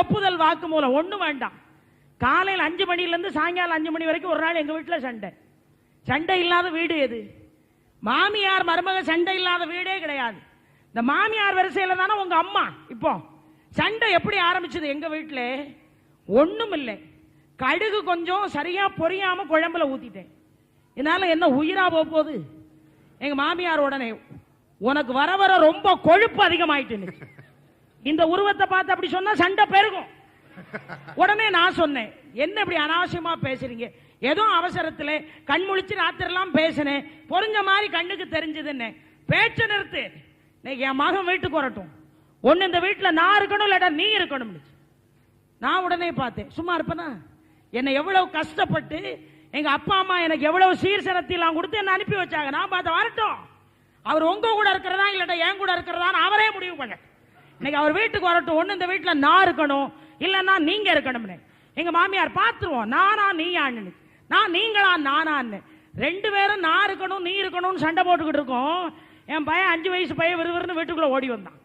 ஒப்புதல் வாக்குமூலம் ஒண்ணு வேண்டாம். காலையில் 5 மணிலிருந்து சாயங்காலம் 5 மணி வரைக்கும் ஒரு நாள் எங்க வீட்டுல சண்டை. சண்டை இல்லாத வீடு எது? மாமியார் மருமக சண்டை இல்லாத வீடே கிடையாது. இந்த மாமியார் வரிசையில தானே உங்க அம்மா. இப்போ சண்டை எப்படி ஆரம்பிச்சது எங்க வீட்டுல? ஒண்ணும் இல்லை, கடுகு கொஞ்சம் சரியா பொரியாம குழம்புல ஊத்திட்டேன். இதனால என்ன உயிரா போகுது? எங்க மாமியார் உடனே, உனக்கு வர வர ரொம்ப கொழுப்பு அதிகமாயிட்டு, இந்த உருவத்தை பார்த்து அப்படி சொன்னா சண்டை பெருகும். உடனே நான் சொன்னேன், என்ன இப்படி அனாவசியமா பேசுறீங்க? ஏதோ அவசரத்துல கண் முழிச்சு ராத்திரெல்லாம் பேசினேன், பொறிஞ்ச மாதிரி கண்ணுக்கு தெரிஞ்சதுன்னு. பேச்ச நிறுத்து, என் மகன் வீட்டுக்கு வரட்டும், ஒன்னு இந்த வீட்டுல நான் இருக்கணும் இல்லாட்டா நீ இருக்கணும். நான் உடனே பார்த்தேன், சும்மா இருப்பேனா? என்னை எவ்வளவு கஷ்டப்பட்டு எங்க அப்பா அம்மா எனக்கு எவ்வளவு சீர்சனத்தெல்லாம் கொடுத்து என்ன அனுப்பி வச்சாங்க. நான் பார்த்த வரட்டும், அவர் உங்க கூட இருக்கிறதா இல்லாட்டா என் கூட இருக்கிறதா அவரே முடிவு பண்ண. இன்னைக்கு அவர் வீட்டுக்கு வரட்டும், ஒண்ணு இந்த வீட்டுல நான் இருக்கணும் இல்லன்னா நீங்க இருக்கணும். எங்க மாமியார் பார்த்துருவோம், நானா நீயான்னு, நான் நீங்களா நானான்னு. 2 பேரும் நான் இருக்கணும் நீ இருக்கணும்னு சண்டை போட்டுக்கிட்டு இருக்கோம். என் பையன் 5 வயசு பையன் விறுவிறுன்னு வீட்டுக்குள்ள ஓடி வந்தான்.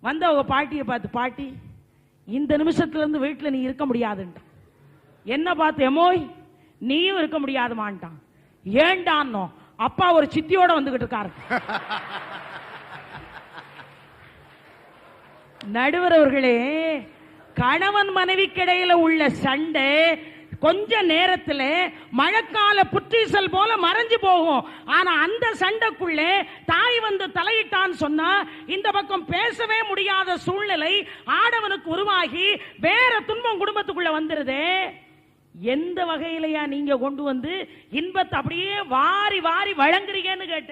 வந்த அவங்க பாட்டியை பார்த்து, பாட்டி இந்த நிமிஷத்துல இருந்து வீட்டுல நீ இருக்க முடியாதுன்ட்டான். என்ன பார்த்து, எமோய் நீயும் இருக்க முடியாதுமான்ட்டான். ஏண்டான்னோ, அப்பா ஒரு சித்தியோட வந்துகிட்டு இருக்காரு. நடுவர் அவர்களே, கணவன் மனைவிக்கிடையில உள்ள சண்டை கொஞ்ச நேரத்தில் மழைக்கால புற்றீசல் போல மறைஞ்சு போகும். ஆனா அந்த சண்டைக்குள்ளே தாய் வந்து தலையிட்டான்னு சொன்னா இந்த பக்கம் பேசவே முடியாத சூழ்நிலை ஆடவனுக்கு உருவாகி வேற துன்பம் குடும்பத்துக்குள்ள வந்துருதே. எந்த வகையிலையா நீங்க கொண்டு வந்து இன்பத்தை அப்படியே வாரி வாரி வழங்குறீங்கன்னு கேட்டேன்.